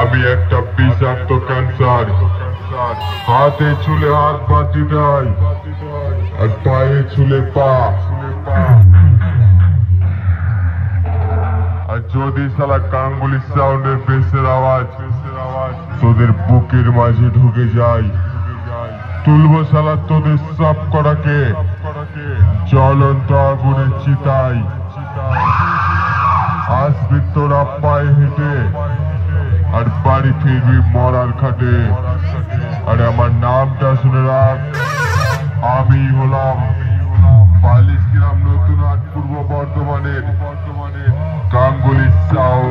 আমি একটা বিষাক্ত ক্যান্সার। হাতে ছুলে হাত বাঁধি দেয় আর পায়ে ছুলে পা। আর যদি শালা গাঙ্গুলি সাউন্ডের বেসের আওয়াজ তোদের বুকের মাঝে ঢুকে যায়, তুলবো শালা তোদের সব কটাকে জ্বলন্ত আগুনের চিতায়। আসবি তোরা পায়ে হেঁটে আর বাড়ি ফিরবি মরার খাটে। আর আমার নামটা শুনে রাখ, আমি হলাম 42 গ্রাম নতুন হাট পূর্ব বর্ধমানের গাঙ্গুলি সাউন্ড।